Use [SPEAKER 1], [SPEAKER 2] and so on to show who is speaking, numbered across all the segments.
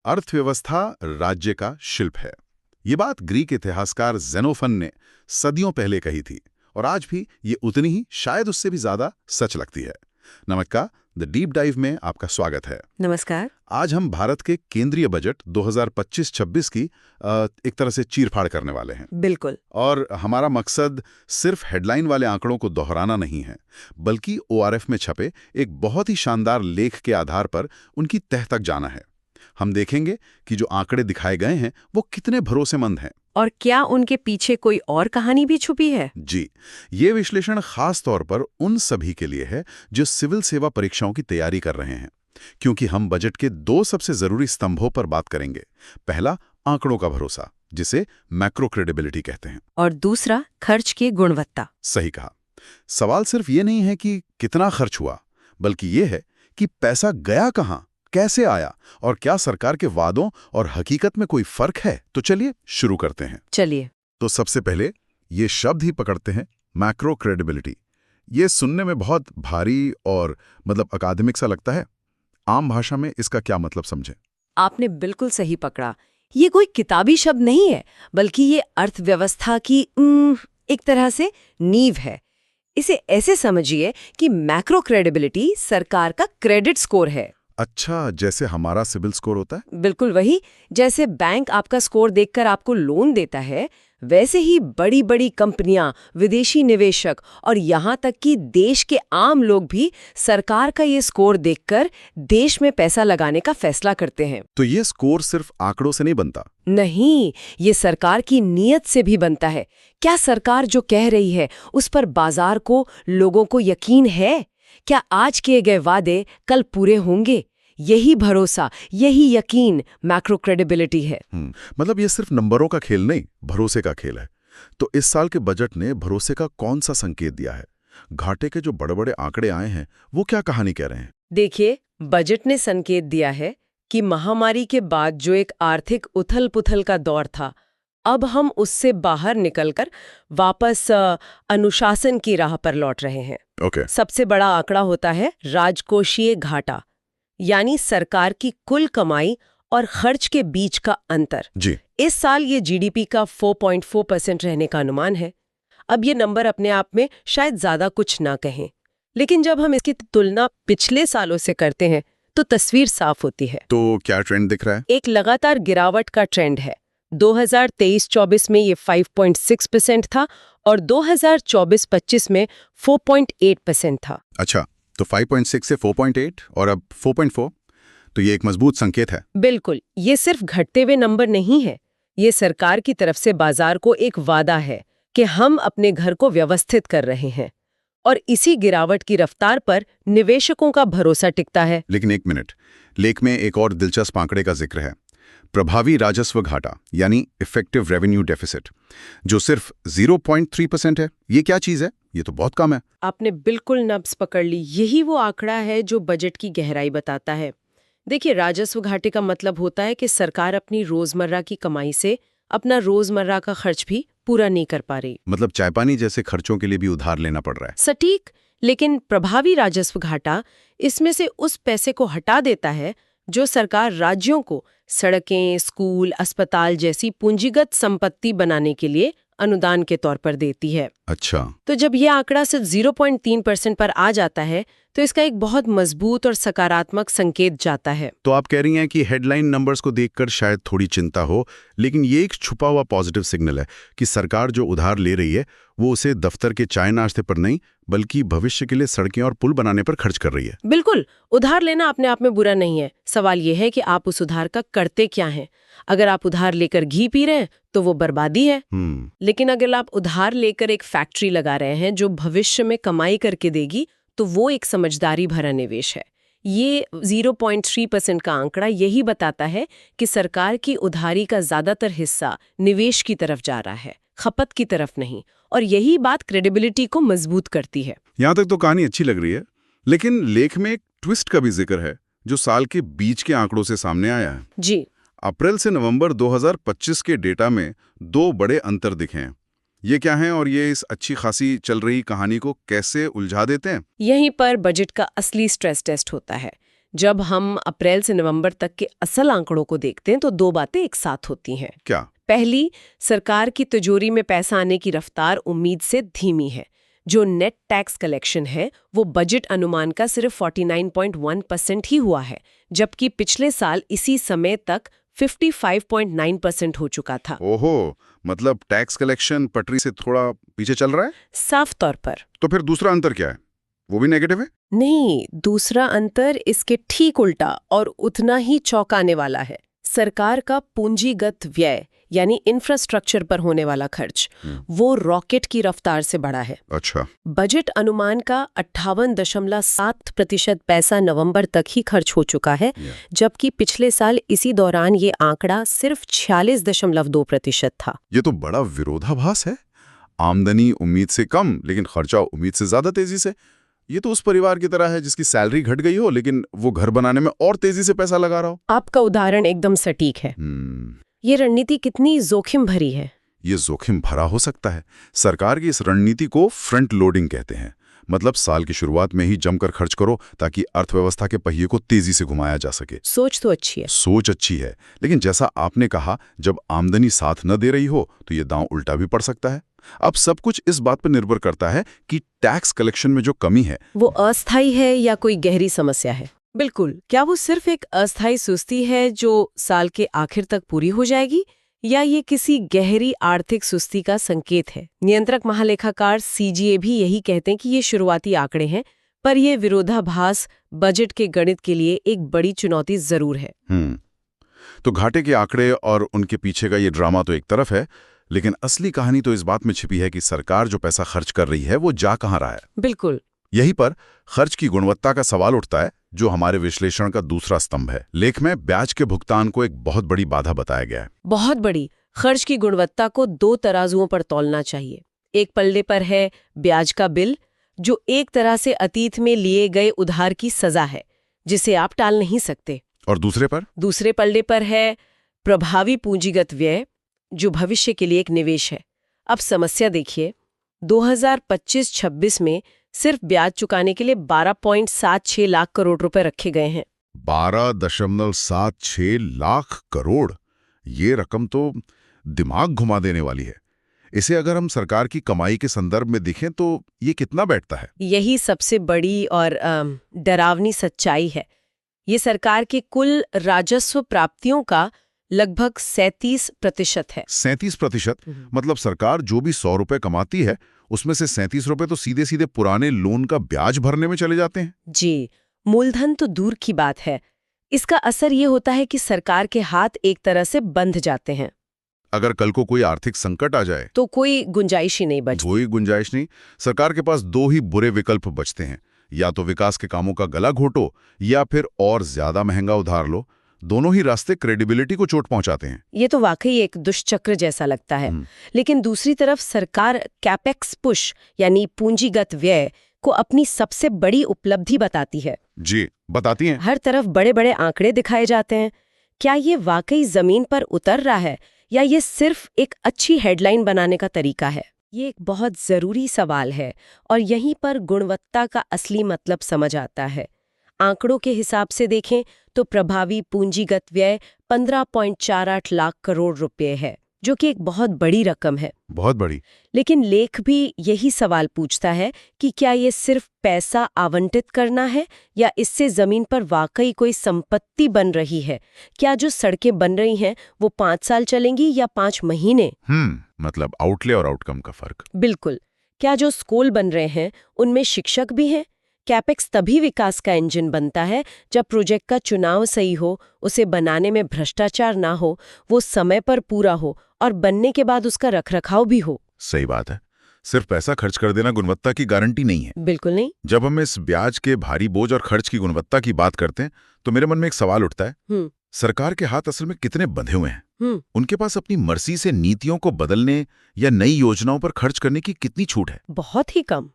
[SPEAKER 1] अर्थव्यवस्था राज्य का शिल्प है। ये बात ग्रीक इतिहासकार जेनोफन ने सदियों पहले कही थी और आज भी ये उतनी ही, शायद उससे भी ज्यादा सच लगती है। नमस्कार, द डीप डाइव में आपका स्वागत है।
[SPEAKER 2] नमस्कार।
[SPEAKER 1] आज हम भारत के केंद्रीय बजट 2025-26 की एक तरह से चीरफाड़ करने वाले हैं।
[SPEAKER 2] बिल्कुल।
[SPEAKER 1] और हमारा मकसद सिर्फ हेडलाइन वाले आंकड़ों को दोहराना नहीं है, बल्कि ओआरएफ में छपे एक बहुत ही शानदार लेख के आधार पर उनकी तह तक जाना है। हम देखेंगे कि जो आंकड़े दिखाए गए हैं वो कितने भरोसेमंद हैं।
[SPEAKER 2] और क्या उनके पीछे कोई और कहानी भी छुपी है?
[SPEAKER 1] जी, ये विश्लेषण खास तौर पर उन सभी के लिए है जो सिविल सेवा परीक्षाओं की तैयारी कर रहे हैं, क्योंकि हम बजट के दो सबसे जरूरी स्तंभों पर बात करेंगे। पहला, आंकड़ों का भरोसा, जिसे मैक्रो क्रेडिबिलिटी कहते हैं,
[SPEAKER 2] और दूसरा, खर्च की गुणवत्ता।
[SPEAKER 1] सही कहा। सवाल सिर्फ ये नहीं है कि कितना खर्च हुआ, बल्कि ये है कि पैसा गया कहां, कैसे आया और क्या सरकार के वादों और हकीकत में कोई फर्क है। तो चलिए शुरू करते हैं।
[SPEAKER 2] चलिए।
[SPEAKER 1] तो सबसे पहले ये शब्द ही पकड़ते हैं, मैक्रो क्रेडिबिलिटी। ये सुनने में बहुत भारी और अकादमिक सा लगता है। आम भाषा में इसका क्या मतलब समझें?
[SPEAKER 2] आपने बिल्कुल सही पकड़ा। ये कोई किताबी शब्द नहीं है, बल्कि ये अर्थव्यवस्था की एक तरह से नींव है। इसे ऐसे समझिए कि मैक्रो क्रेडिबिलिटी सरकार का क्रेडिट स्कोर है।
[SPEAKER 1] अच्छा, जैसे हमारा सिबिल स्कोर होता है?
[SPEAKER 2] बिल्कुल वही। जैसे बैंक आपका स्कोर देखकर आपको लोन देता है, वैसे ही बड़ी बड़ी कंपनियां, विदेशी निवेशक और यहाँ तक कि देश के आम लोग भी सरकार का ये स्कोर देखकर देश में पैसा लगाने का फैसला करते हैं।
[SPEAKER 1] तो ये स्कोर सिर्फ आंकड़ों से नहीं बनता?
[SPEAKER 2] नहीं, ये सरकार की नीयत से भी बनता है। क्या सरकार जो कह रही है उस पर बाजार को, लोगों को यकीन है? क्या आज किए गए वादे कल पूरे होंगे? यही भरोसा, यही यकीन मैक्रो क्रेडिबिलिटी है।
[SPEAKER 1] ये सिर्फ नंबरों का खेल नहीं, भरोसे का खेल है। तो इस साल के बजट ने भरोसे का कौन सा संकेत दिया है? घाटे के जो बड़े बड़े आंकड़े आए हैं वो क्या कहानी कह रहे हैं?
[SPEAKER 2] देखिए, बजट ने संकेत दिया है कि महामारी के बाद जो एक आर्थिक उथल-पुथल का दौर था, अब हम उससे बाहर निकलकर वापस अनुशासन की राह पर लौट रहे हैं।
[SPEAKER 1] ओके।
[SPEAKER 2] सबसे बड़ा आंकड़ा होता है राजकोषीय घाटा, यानी सरकार की कुल कमाई और खर्च के बीच का अंतर।
[SPEAKER 1] जी।
[SPEAKER 2] इस साल ये जीडीपी का 4.4% रहने का अनुमान है। अब ये नंबर अपने आप में शायद ज्यादा कुछ ना कहें, लेकिन जब हम इसकी तुलना पिछले सालों से करते हैं तो तस्वीर साफ होती है।
[SPEAKER 1] तो क्या ट्रेंड दिख रहा है?
[SPEAKER 2] एक लगातार गिरावट का ट्रेंड है। 2023-24 में ये 5.6% था और 2024-25 में 4.8% था।
[SPEAKER 1] अच्छा, तो 5.6 से 4.8 और अब 4.4, तो ये एक मजबूत संकेत है।
[SPEAKER 2] बिल्कुल, ये सिर्फ घटते हुए नंबर नहीं है। ये सरकार की तरफ से बाजार को एक वादा है कि हम अपने घर को व्यवस्थित कर रहे हैं, और इसी गिरावट की रफ्तार पर निवेशकों का भरोसा टिकता है।
[SPEAKER 1] लेकिन एक मिनट, लेख में एक और दिलचस्प आंकड़े का जिक्र है, प्रभावी राजस्व घाटा, यानी इफेक्टिव रेवेन्यू डेफिसिट, जो सिर्फ 0.3% है। ये क्या चीज है? ये तो बहुत कम है।
[SPEAKER 2] आपने बिल्कुल नब्ज पकड़ ली। यही वो आंकड़ा है जो बजट की गहराई बताता है। देखिए, राजस्व घाटे का मतलब होता है कि सरकार अपनी रोजमर्रा की कमाई से अपना रोजमर्रा का खर्च भी पूरा नहीं कर पा रही।
[SPEAKER 1] चाय पानी जैसे खर्चों के लिए भी उधार लेना पड़ रहा है।
[SPEAKER 2] सटीक। लेकिन प्रभावी राजस्व घाटा इसमें से उस पैसे को हटा देता है जो सरकार राज्यों को सड़कें, स्कूल, अस्पताल जैसी पूंजीगत संपत्ति बनाने के लिए अनुदान के तौर पर देती है।
[SPEAKER 1] अच्छा।
[SPEAKER 2] तो जब यह आंकड़ा सिर्फ 0.3% पर आ जाता है तो इसका एक बहुत मजबूत और सकारात्मक संकेत जाता है।
[SPEAKER 1] तो आप कह रही हैं कि हेडलाइन नंबर्स को देखकर शायद थोड़ी चिंता हो, लेकिन ये एक छुपा हुआ पॉजिटिव सिग्नल है कि सरकार जो उधार ले रही है वो उसे दफ्तर के चाय नाश्ते पर नहीं, बल्कि भविष्य के लिए सड़कें और पुल बनाने पर खर्च कर रही है।
[SPEAKER 2] बिल्कुल, उधार लेना अपने आप में बुरा नहीं है। सवाल यह है कि आप उस उधार का करते क्या हैं। अगर आप उधार लेकर घी पी रहे हैं तो वो बर्बादी है। लेकिन अगर आप उधार लेकर एक फैक्ट्री लगा रहे हैं जो भविष्य में कमाई करके देगी, तो वो एक समझदारी भरा निवेश है। ये 0.3% का आंकड़ा यही बताता है कि सरकार की उधारी का ज्यादातर हिस्सा निवेश की तरफ जा रहा है, खपत की तरफ नहीं, और यही बात क्रेडिबिलिटी को मजबूत करती है।
[SPEAKER 1] यहाँ तक तो कहानी अच्छी लग रही है, लेकिन लेख में एक ट्विस्ट का भी जिक्र है जो साल के बीच के आंकड़ों से सामने आया है।
[SPEAKER 2] जी।
[SPEAKER 1] अप्रैल से नवंबर 2025 के डेटा में दो बड़े अंतर दिखे हैं। ये क्या हैं और ये इस अच्छी खासी चल रही कहानी को कैसे उलझा देते हैं?
[SPEAKER 2] यहीं पर बजट का असली स्ट्रेस टेस्ट होता है। जब हम अप्रैल से नवंबर तक के असल आंकड़ों को देखते हैं तो दो बातें एक साथ होती हैं।
[SPEAKER 1] क्या?
[SPEAKER 2] पहली, सरकार की तिजोरी में पैसा आने की रफ्तार उम्मीद से धीमी है। जो नेट टैक्स कलेक्शन है वो बजट अनुमान का सिर्फ 49.1% ही हुआ है, जबकि पिछले साल इसी समय तक 55.9% हो चुका था।
[SPEAKER 1] ओहो, मतलब टैक्स कलेक्शन पटरी से थोड़ा पीछे चल रहा है?
[SPEAKER 2] साफ तौर पर।
[SPEAKER 1] तो फिर दूसरा अंतर क्या है? वो भी नेगेटिव है?
[SPEAKER 2] नहीं, दूसरा अंतर इसके ठीक उल्टा और उतना ही चौंकाने वाला है। सरकार का पूंजीगत व्यय यानी इंफ्रास्ट्रक्चर पर होने वाला खर्च वो रॉकेट की रफ्तार से बढ़ा है।
[SPEAKER 1] अच्छा।
[SPEAKER 2] बजट अनुमान का 58.7% पैसा नवंबर तक ही खर्च हो चुका है, जबकि पिछले साल इसी दौरान ये आंकड़ा सिर्फ 46.2% था।
[SPEAKER 1] ये तो बड़ा विरोधाभास है। आमदनी उम्मीद से कम लेकिन खर्चा उम्मीद से ज्यादा तेजी से। ये तो उस परिवार की तरह है जिसकी सैलरी घट गई हो लेकिन वो घर बनाने में और तेजी से पैसा लगा रहा हो।
[SPEAKER 2] आपका उदाहरण एकदम सटीक है। ये रणनीति कितनी जोखिम भरी है।
[SPEAKER 1] ये जोखिम भरा हो सकता है। सरकार की इस रणनीति को फ्रंट लोडिंग कहते हैं। मतलब साल की शुरुआत में ही जमकर खर्च करो ताकि अर्थव्यवस्था के पहिए को तेजी से घुमाया जा सके।
[SPEAKER 2] सोच तो अच्छी है।
[SPEAKER 1] सोच अच्छी है, लेकिन जैसा आपने कहा, जब आमदनी साथ न दे रही हो तो ये दांव उल्टा भी पड़ सकता है। अब सब कुछ इस बात पर निर्भर करता है कि टैक्स कलेक्शन में जो कमी है
[SPEAKER 2] वो अस्थायी है या कोई गहरी समस्या है। बिल्कुल, क्या वो सिर्फ एक अस्थायी सुस्ती है जो साल के आखिर तक पूरी हो जाएगी, या ये किसी गहरी आर्थिक सुस्ती का संकेत है? नियंत्रक महालेखाकार सीजीए भी यही कहते हैं कि ये शुरुआती आंकड़े हैं, पर ये विरोधाभास बजट के गणित के लिए एक बड़ी चुनौती जरूर है।
[SPEAKER 1] तो घाटे के आंकड़े और उनके पीछे का ये ड्रामा तो एक तरफ है, लेकिन असली कहानी तो इस बात में छिपी है कि सरकार जो पैसा खर्च कर रही है वो जा कहाँ रहा है।
[SPEAKER 2] बिल्कुल।
[SPEAKER 1] यहीं पर खर्च की गुणवत्ता का सवाल उठता है, जो हमारे विश्लेषण का दूसरा स्तंभ है। लेख में ब्याज के भुगतान को एक बहुत बड़ी बाधा बताया गया है।
[SPEAKER 2] बहुत बड़ी। खर्च की गुणवत्ता को दो तराजुओं पर तौलना चाहिए। एक पल्ले पर है ब्याज का बिल, जो एक तरह से अतीत में लिए गए उधार की सजा है जिसे आप टाल नहीं सकते।
[SPEAKER 1] और दूसरे
[SPEAKER 2] पल्ले पर है प्रभावी पूंजीगत व्यय, जो भविष्य के लिए एक निवेश है। अब समस्या देखिए, 2025-26 में सिर्फ ब्याज चुकाने के लिए 12.76 लाख करोड़ रुपए रखे गए हैं।
[SPEAKER 1] 12.76 लाख करोड़, ये रकम तो दिमाग घुमा देने वाली है। इसे अगर हम सरकार की कमाई के संदर्भ में देखें तो ये कितना बैठता है?
[SPEAKER 2] यही सबसे बड़ी और डरावनी सच्चाई है। ये सरकार के कुल राजस्व प्राप्तियों का लगभग 37% है।
[SPEAKER 1] 37%? मतलब सरकार जो भी 100 रुपए कमाती है उसमें से 37 रुपए तो सीधे सीधे पुराने लोन का ब्याज भरने में चले जाते हैं।
[SPEAKER 2] जी, मूलधन तो दूर की बात है। इसका असर ये होता है कि सरकार के हाथ एक तरह से बंध जाते हैं।
[SPEAKER 1] अगर कल को कोई आर्थिक संकट आ जाए
[SPEAKER 2] तो कोई गुंजाइश ही नहीं बचती।
[SPEAKER 1] कोई गुंजाइश नहीं। सरकार के पास दो ही बुरे विकल्प बचते हैं, या तो विकास के कामों का गला घोटो या फिर और ज्यादा महंगा उधार लो। दोनों ही रास्ते क्रेडिबिलिटी को चोट पहुंचाते हैं।
[SPEAKER 2] ये तो वाकई एक दुष्चक्र जैसा लगता है। लेकिन दूसरी तरफ सरकार कैपेक्स पुश यानी पूंजीगत व्यय को अपनी सबसे बड़ी उपलब्धि बताती है।
[SPEAKER 1] जी, बताती हैं।
[SPEAKER 2] हर तरफ बड़े बड़े आंकड़े दिखाए जाते हैं। क्या ये वाकई जमीन पर उतर रहा है या ये सिर्फ एक अच्छी हेडलाइन बनाने का तरीका है? ये एक बहुत जरूरी सवाल है और यहीं पर गुणवत्ता का असली मतलब समझ आता है। आंकड़ों के हिसाब से देखें तो प्रभावी पूंजीगत व्यय 15.48 लाख करोड़ रुपए है, जो कि एक बहुत बड़ी रकम है।
[SPEAKER 1] बहुत बड़ी।
[SPEAKER 2] लेकिन लेख भी यही सवाल पूछता है कि क्या ये सिर्फ पैसा आवंटित करना है या इससे जमीन पर वाकई कोई संपत्ति बन रही है? क्या जो सड़कें बन रही हैं वो 5 साल चलेंगी या 5 महीने?
[SPEAKER 1] मतलब आउटले और आउटकम का फर्क।
[SPEAKER 2] बिल्कुल। क्या जो स्कूल बन रहे हैं उनमें शिक्षक भी हैं? कैपेक्स तभी विकास का इंजन बनता है जब प्रोजेक्ट का चुनाव सही हो, उसे बनाने में भ्रष्टाचार ना हो, वो समय पर पूरा हो और बनने के बाद उसका रखरखाव भी हो।
[SPEAKER 1] सही बात है। सिर्फ पैसा खर्च कर देना गुणवत्ता की गारंटी नहीं है।
[SPEAKER 2] बिल्कुल नहीं।
[SPEAKER 1] जब हम इस ब्याज के भारी बोझ और खर्च की गुणवत्ता की बात करते हैं तो मेरे मन में एक सवाल उठता है, सरकार के हाथ असल में कितने बंधे हुए हैं? उनके पास अपनी मर्जी से नीतियों को बदलने या नई योजनाओं पर खर्च करने की कितनी छूट है?
[SPEAKER 2] बहुत ही कम।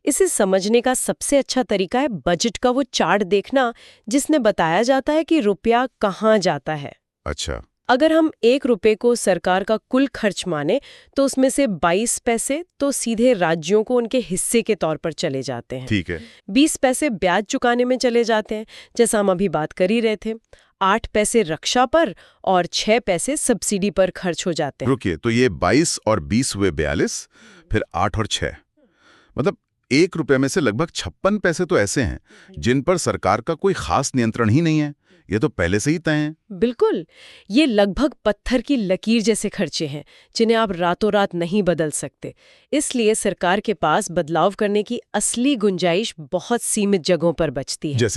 [SPEAKER 2] इसे समझने का सबसे अच्छा तरीका है बजट का वो चार्ट देखना जिसने बताया जाता है कि रुपया कहाँ जाता है।
[SPEAKER 1] अच्छा,
[SPEAKER 2] अगर हम 1 रुपए को सरकार का कुल खर्च माने तो उसमें से 22 पैसे तो सीधे राज्यों को उनके हिस्से के तौर पर चले जाते हैं।
[SPEAKER 1] ठीक है।
[SPEAKER 2] 20 पैसे ब्याज चुकाने में चले जाते हैं, जैसा हम अभी बात कर ही रहे थे। 8 पैसे रक्षा पर और 6 पैसे सब्सिडी पर खर्च हो जाते हैं।
[SPEAKER 1] रुकिए, तो ये 22 और 20 हुए 42, फिर 8 और 6, मतलब 1 रुपए में से लगभग 56 पैसे तो ऐसे हैं जिन पर सरकार का कोई खास नियंत्रण ही नहीं है। ये तो पहले से ही तय हैं।
[SPEAKER 2] बिल्कुल, ये लगभग पत्थर की लकीर जैसे खर्चे हैं जिन्हें आप रातों रात नहीं बदल सकते। इसलिए सरकार के पास बदलाव करने की असली गुंजाइश बहुत सीमित जगहों पर बचती है।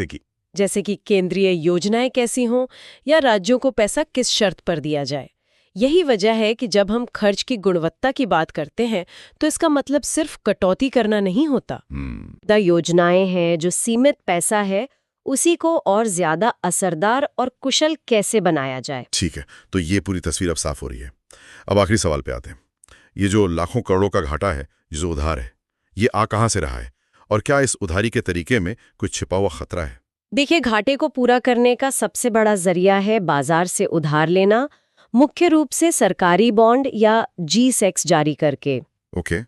[SPEAKER 2] जैसे कि केंद्रीय योजनाएं कैसी हों या राज्यों को पैसा किस शर्त पर दिया जाए। यही वजह है कि जब हम खर्च की गुणवत्ता की बात करते हैं तो इसका मतलब सिर्फ कटौती करना नहीं होता।
[SPEAKER 3] योजनाएं हैं जो सीमित पैसा है उसी को और ज्यादा असरदार और कुशल कैसे बनाया जाए।
[SPEAKER 1] ठीक है, तो ये पूरी तस्वीर अब साफ हो रही है। अब आखिरी सवाल पे आते हैं। ये जो लाखों करोड़ों का घाटा है, जो उधार है, ये आ कहां से रहा है और क्या इस उधारी के तरीके में कुछ छिपा हुआ खतरा है?
[SPEAKER 3] देखिए, घाटे को पूरा करने का सबसे बड़ा जरिया है बाजार से उधार लेना, मुख्य रूप से सरकारी बॉन्ड या G-Secs जारी करके।
[SPEAKER 1] ओके।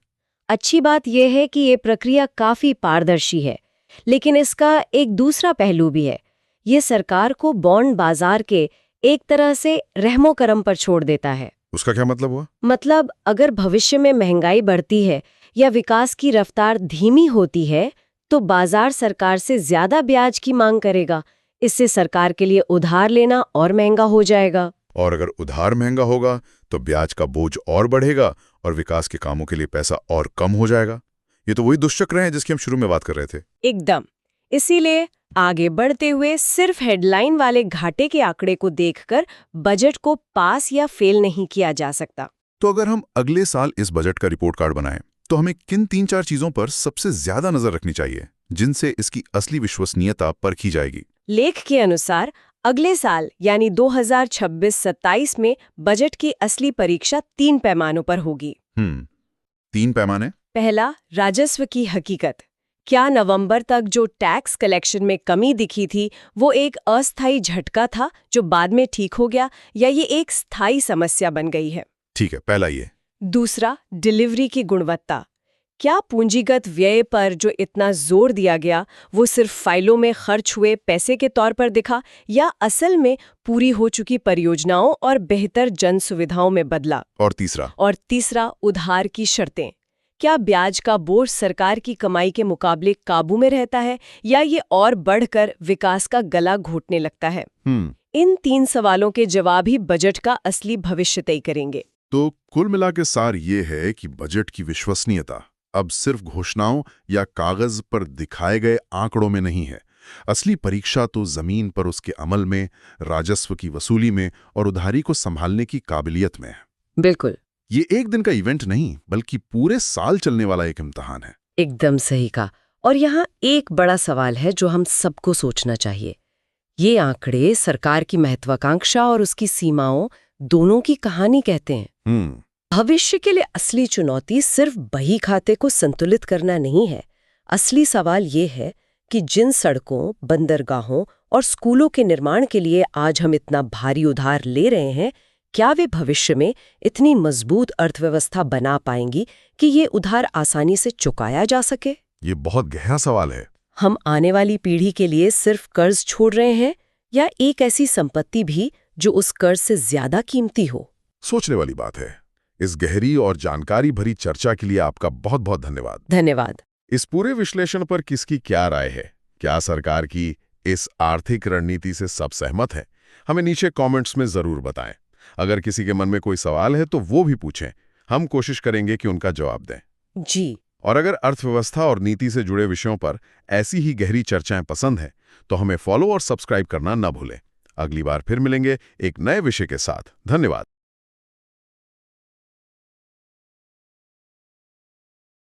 [SPEAKER 3] अच्छी बात यह है कि ये प्रक्रिया काफी पारदर्शी है, लेकिन इसका एक दूसरा पहलू भी है। ये सरकार को बॉन्ड बाजार के एक तरह से रहमो करम पर छोड़ देता है।
[SPEAKER 1] उसका क्या मतलब हुआ?
[SPEAKER 3] मतलब अगर भविष्य में महंगाई बढ़ती है या विकास की रफ्तार धीमी होती है तो बाजार सरकार से ज्यादा ब्याज की मांग करेगा। इससे सरकार के लिए उधार लेना और महंगा हो जाएगा।
[SPEAKER 1] और अगर उधार महंगा होगा तो ब्याज का बोझ और बढ़ेगा और विकास के कामों के लिए पैसा और कम हो जाएगा। ये तो वही दुष्चक्र है जिसकी हम शुरू में बात कर रहे थे।
[SPEAKER 2] एकदम। इसीलिए आगे बढ़ते हुए सिर्फ हेडलाइन वाले घाटे के आंकड़े को देखकर बजट को पास या फेल नहीं किया जा सकता।
[SPEAKER 1] तो अगर हम अगले साल इस बजट का रिपोर्ट कार्ड बनाएं तो हमें किन 3-4 चीजों पर सबसे ज्यादा नजर रखनी चाहिए जिनसे इसकी असली विश्वसनीयता परखी जाएगी?
[SPEAKER 2] लेख के अनुसार अगले साल यानी 2026-27 में बजट की असली परीक्षा 3 पैमानों पर होगी।
[SPEAKER 1] 3 पैमाने?
[SPEAKER 2] पहला, राजस्व की हकीकत। क्या नवंबर तक जो टैक्स कलेक्शन में कमी दिखी थी वो एक अस्थायी झटका था जो बाद में ठीक हो गया, या ये एक स्थायी समस्या बन गई है?
[SPEAKER 1] ठीक है, पहला ये।
[SPEAKER 2] दूसरा, डिलीवरी की गुणवत्ता। क्या पूंजीगत व्यय पर जो इतना जोर दिया गया वो सिर्फ फाइलों में खर्च हुए पैसे के तौर पर दिखा या असल में पूरी हो चुकी परियोजनाओं और बेहतर जन सुविधाओं में बदला?
[SPEAKER 1] और तीसरा,
[SPEAKER 2] उधार की शर्तें। क्या ब्याज का बोझ सरकार की कमाई के मुकाबले काबू में रहता है या ये और बढ़कर विकास का गला घोटने लगता है? इन 3 सवालों के जवाब ही बजट का असली भविष्य तय करेंगे।
[SPEAKER 1] तो कुल मिला के सार ये है कि बजट की विश्वसनीयता अब सिर्फ घोषणाओं या कागज पर दिखाए गए आंकड़ों में नहीं है। असली परीक्षा तो जमीन पर उसके अमल में, राजस्व की वसूली में और उधारी को संभालने की काबिलियत में है।
[SPEAKER 2] बिल्कुल।
[SPEAKER 1] ये एक दिन का इवेंट नहीं बल्कि पूरे साल चलने वाला एक इम्तिहान है।
[SPEAKER 2] एकदम सही कहा। और यहाँ एक बड़ा सवाल है जो हम सबको सोचना चाहिए। ये आंकड़े सरकार की महत्वाकांक्षा और उसकी सीमाओं दोनों की कहानी कहते हैं। भविष्य के लिए असली चुनौती सिर्फ बही खाते को संतुलित करना नहीं है। असली सवाल ये है कि जिन सड़कों, बंदरगाहों और स्कूलों के निर्माण के लिए आज हम इतना भारी उधार ले रहे हैं, क्या वे भविष्य में इतनी मजबूत अर्थव्यवस्था बना पाएंगी कि ये उधार आसानी से चुकाया जा सके?
[SPEAKER 1] ये बहुत गहरा सवाल है।
[SPEAKER 2] हम आने वाली पीढ़ी के लिए सिर्फ कर्ज छोड़ रहे हैं या एक ऐसी संपत्ति भी जो उस कर्ज से ज्यादा कीमती हो?
[SPEAKER 1] सोचने वाली बात है। इस गहरी और जानकारी भरी चर्चा के लिए आपका बहुत बहुत धन्यवाद।
[SPEAKER 2] धन्यवाद।
[SPEAKER 1] इस पूरे विश्लेषण पर किसकी क्या राय है? क्या सरकार की इस आर्थिक रणनीति से सब सहमत है? हमें नीचे कमेंट्स में जरूर बताएं। अगर किसी के मन में कोई सवाल है तो वो भी पूछें, हम कोशिश करेंगे कि उनका जवाब दें।
[SPEAKER 2] जी।
[SPEAKER 1] और अगर अर्थव्यवस्था और नीति से जुड़े विषयों पर ऐसी ही गहरी चर्चाएं पसंद हैं तो हमें फॉलो और सब्सक्राइब करना न भूलें। अगली बार फिर मिलेंगे एक नए विषय के साथ। धन्यवाद।